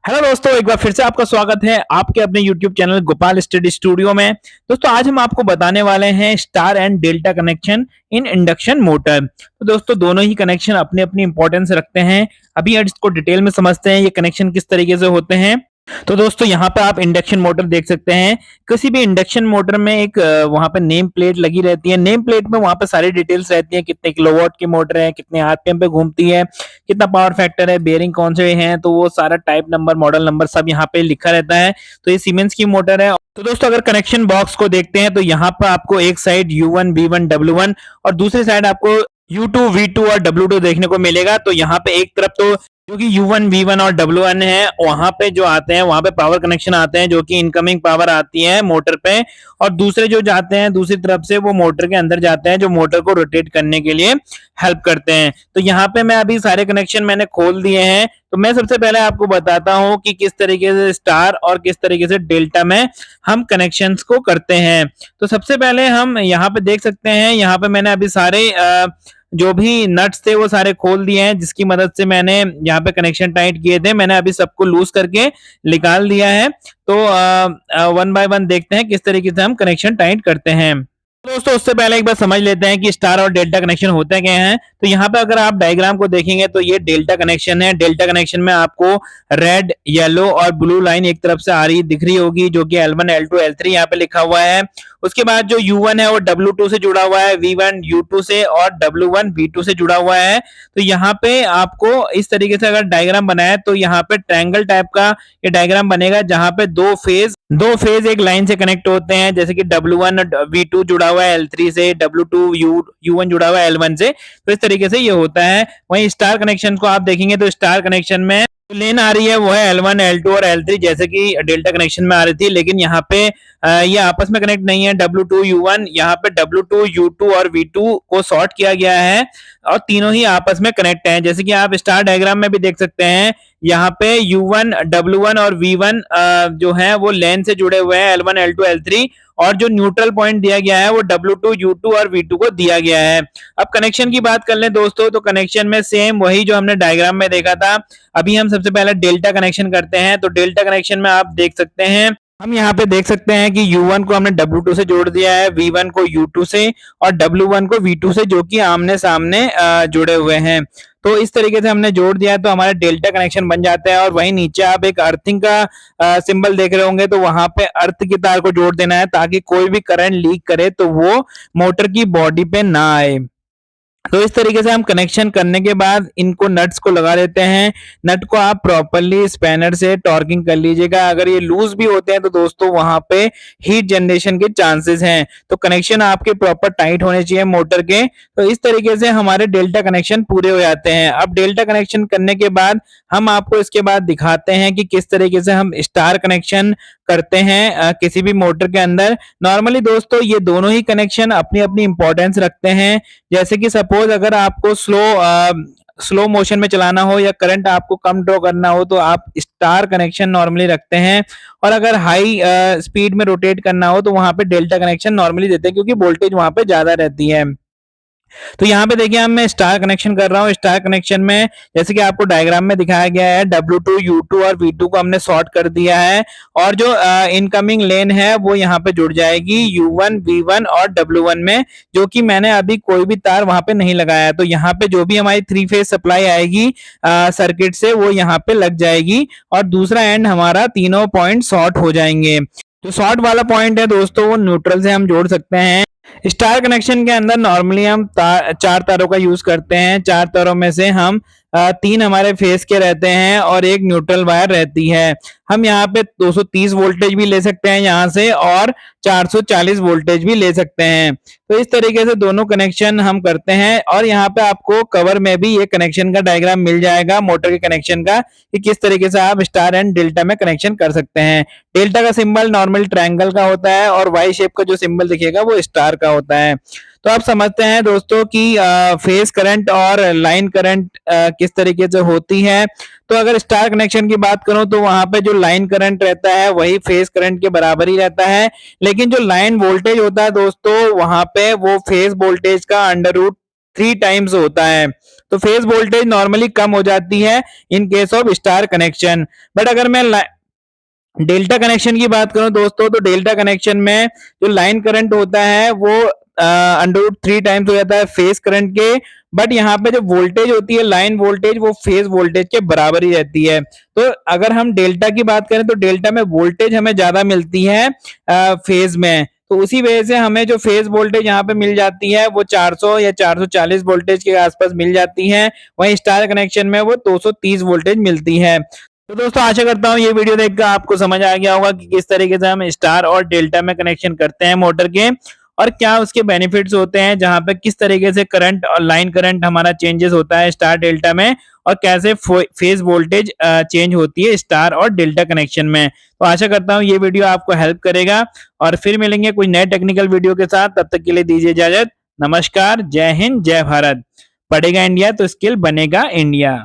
Hello दोस्तों, एक बार फिर से आपका स्वागत है आपके अपने YouTube channel Gopal study studio में। दोस्तों, आज हम आपको बताने वाले हैं star and delta connection in induction motor. तो दोस्तों, दोनों ही कनेक्शन अपनी अपनी इंपॉर्टेंस रखते हैं। अभी इसको डिटेल में समझते हैं ये कनेक्शन किस तरीके से होते हैं। तो दोस्तों, यहाँ पे आप इंडक्शन मोटर देख सकते हैं। किसी भी इंडक्शन मोटर में एक वहां पे नेम प्लेट लगी रहती है। नेम प्लेट में वहां पे सारी डिटेल्स रहती है, कितने किलोवाट की मोटर है, कितने आरपीएम पे घूमती है, कितना पावर फैक्टर है, बेयरिंग कौन से हैं, तो वो सारा टाइप नंबर, मॉडल नंबर सब यहाँ पे लिखा रहता है। तो ये सीमेंस की मोटर है। तो दोस्तों, अगर कनेक्शन बॉक्स को देखते हैं तो यहाँ पर आपको एक साइड U1 V1 W1 और दूसरी साइड आपको U2 V2 और W2 देखने को मिलेगा। तो यहाँ पे एक तरफ तो जो कि U1 V1 और W1 है, वहां पे जो आते हैं वहां पे पावर कनेक्शन आते हैं, जो कि इनकमिंग पावर आती है मोटर पे। और दूसरे जो जाते हैं दूसरी तरफ से, वो मोटर के अंदर जाते हैं, जो मोटर को रोटेट करने के लिए हेल्प करते हैं। तो यहाँ पे मैं अभी सारे कनेक्शन मैंने खोल दिए हैं। तो मैं सबसे पहले आपको बताता हूँ कि किस तरीके से स्टार और किस तरीके से डेल्टा में हम कनेक्शंस को करते हैं। तो सबसे पहले हम यहाँ पे देख सकते हैं, यहाँ पे मैंने अभी सारे जो भी नट्स थे वो सारे खोल दिए हैं, जिसकी मदद से मैंने यहाँ पे कनेक्शन टाइट किए थे। मैंने अभी सबको लूज करके निकाल दिया है। तो वन बाय वन देखते हैं किस तरीके से हम कनेक्शन टाइट करते हैं। दोस्तों, उससे पहले एक बार समझ लेते हैं कि स्टार और डेल्टा कनेक्शन होते क्या हैं। तो यहाँ पे अगर आप डायग्राम को देखेंगे तो ये डेल्टा कनेक्शन है। डेल्टा कनेक्शन में आपको रेड, येलो और ब्लू लाइन एक तरफ से आ रही दिख रही होगी, जो कि L1 L2 L3 यहाँ पे लिखा हुआ है। उसके बाद जो U1 है वो W2 से जुड़ा हुआ है, V1 U2 से और W1 V2 से जुड़ा हुआ है। तो यहाँ पे आपको इस तरीके से अगर डायग्राम बनाए तो यहाँ पे ट्रायंगल टाइप का ये डायग्राम बनेगा, जहां पे दो फेज एक लाइन से कनेक्ट होते हैं। जैसे कि W1 V2 जुड़ा हुआ है L3 से, W2 U1 जुड़ा हुआ है L1 से। तो इस तरीके से ये होता है। वहीं स्टार कनेक्शन को आप देखेंगे तो स्टार कनेक्शन में जो लेन आ रही है वो है L1 L2 और L3, जैसे कि डेल्टा कनेक्शन में आ रही थी। लेकिन यहाँ पे ये आपस में कनेक्ट नहीं है। W2 U1, यहाँ पे W2 U2 और V2 को शॉर्ट किया गया है और तीनों ही आपस में कनेक्ट हैं। जैसे कि आप स्टार डायग्राम में भी देख सकते हैं, यहाँ पे U1 W1 और V1 जो है वो लेन से जुड़े हुए हैं, L1 L2 L3। और जो न्यूट्रल पॉइंट दिया गया है वो W2 U2 और V2 को दिया गया है। अब कनेक्शन की बात कर लें दोस्तों, तो कनेक्शन में सेम वही जो हमने डायग्राम में देखा था। अभी हम सबसे पहले डेल्टा कनेक्शन करते हैं। तो डेल्टा कनेक्शन में आप देख सकते हैं, हम यहाँ पे देख सकते हैं कि U1 को हमने W2 से जोड़ दिया है, V1 को U2 से और W1 को V2 से, जो कि आमने सामने जुड़े हुए हैं। तो इस तरीके से हमने जोड़ दिया है तो हमारा डेल्टा कनेक्शन बन जाता है। और वहीं नीचे आप एक अर्थिंग का सिंबल देख रहे होंगे, तो वहां पे अर्थ की तार को जोड़ देना है, ताकि कोई भी करंट लीक करे तो वो मोटर की बॉडी पे ना आए। तो इस तरीके से हम कनेक्शन करने के बाद इनको नट्स को लगा देते हैं। नट को आप प्रॉपरली स्पैनर से टॉर्किंग कर लीजिएगा। अगर ये लूज भी होते हैं तो दोस्तों वहां पे हीट जनरेशन के चांसेस हैं। तो कनेक्शन आपके प्रॉपर टाइट होने चाहिए मोटर के। तो इस तरीके से हमारे डेल्टा कनेक्शन पूरे हो जाते हैं। अब डेल्टा कनेक्शन करने के बाद हम आपको इसके बाद दिखाते हैं कि किस तरीके से हम स्टार कनेक्शन करते हैं किसी भी मोटर के अंदर। नॉर्मली दोस्तों, ये दोनों ही कनेक्शन अपनी अपनी इंपॉर्टेंस रखते हैं। जैसे कि सपोज अगर आपको स्लो मोशन में चलाना हो या करंट आपको कम ड्रॉ करना हो, तो आप स्टार कनेक्शन नॉर्मली रखते हैं। और अगर हाई स्पीड में रोटेट करना हो तो वहां पे डेल्टा कनेक्शन नॉर्मली देते हैं, क्योंकि वोल्टेज वहां पे ज्यादा रहती है। तो यहाँ पे देखिए, मैं स्टार कनेक्शन कर रहा हूँ। स्टार कनेक्शन में जैसे कि आपको डायग्राम में दिखाया गया है, W2 U2 और V2 को हमने शॉर्ट कर दिया है। और जो इनकमिंग लेन है वो यहाँ पे जुड़ जाएगी U1 V1 और W1 में, जो कि मैंने अभी कोई भी तार वहां पे नहीं लगाया है। तो यहाँ पे जो भी हमारी 3 फेज सप्लाई आएगी सर्किट से, वो यहाँ पे लग जाएगी और दूसरा एंड हमारा तीनों पॉइंट शॉर्ट हो जाएंगे। जो शॉर्ट वाला पॉइंट है दोस्तों, वो न्यूट्रल से हम जोड़ सकते हैं। स्टार कनेक्शन के अंदर नॉर्मली हम चार तारों का यूज करते हैं। चार तारों में से हम 3 हमारे फेस के रहते हैं और एक न्यूट्रल वायर रहती है। हम यहाँ पे 230 वोल्टेज भी ले सकते हैं यहाँ से, और 440 वोल्टेज भी ले सकते हैं। तो इस तरीके से दोनों कनेक्शन हम करते हैं। और यहाँ पे आपको कवर में भी ये कनेक्शन का डायग्राम मिल जाएगा मोटर के कनेक्शन का, कि किस तरीके से आप स्टार एंड डेल्टा में कनेक्शन कर सकते हैं। डेल्टा का सिंबल नॉर्मल ट्रायंगल का होता है और वाई शेप का जो सिंबल दिखेगा वो स्टार का होता है। तो आप समझते हैं दोस्तों कि फेज करंट और लाइन करंट किस तरीके से होती है। तो अगर स्टार कनेक्शन की बात करूं तो वहां पे जो लाइन करंट रहता है वही फेज करंट के बराबर ही रहता है। लेकिन जो लाइन वोल्टेज होता है दोस्तों, वहां पे वो फेज वोल्टेज का अंडर रूट 3 टाइम्स होता है। तो फेज वोल्टेज नॉर्मली कम हो जाती है in case of star connection. But अगर मैं डेल्टा कनेक्शन की बात करूं दोस्तों, तो डेल्टा कनेक्शन में जो लाइन करंट होता है वो √3 टाइम्स हो जाता है फेज करंट के। बट यहाँ पे जो वोल्टेज होती है लाइन वोल्टेज, वो फेज वोल्टेज के बराबर ही रहती है। तो अगर हम डेल्टा की बात करें तो डेल्टा में वोल्टेज हमें ज्यादा मिलती है फेज में, तो उसी वजह से हमें जो फेज वोल्टेज यहाँ पे मिल जाती है वो 400 या 440 वोल्टेज के आसपास मिल जाती है। वहीं स्टार कनेक्शन में वो 230 वोल्टेज मिलती है। तो दोस्तों आशा करता हूँ ये वीडियो देखकर आपको समझ आ गया होगा कि किस तरीके से हम स्टार और डेल्टा में कनेक्शन करते हैं मोटर के, और क्या उसके बेनिफिट्स होते हैं, जहां पे किस तरीके से करंट और लाइन करंट हमारा चेंजेस होता है स्टार डेल्टा में, और कैसे फेज वोल्टेज चेंज होती है स्टार और डेल्टा कनेक्शन में। तो आशा करता हूँ ये वीडियो आपको हेल्प करेगा, और फिर मिलेंगे कुछ नए टेक्निकल वीडियो के साथ। तब तक के लिए दीजिए इजाजत। नमस्कार, जय हिंद, जय भारत। पढ़ेगा इंडिया तो स्किल बनेगा इंडिया।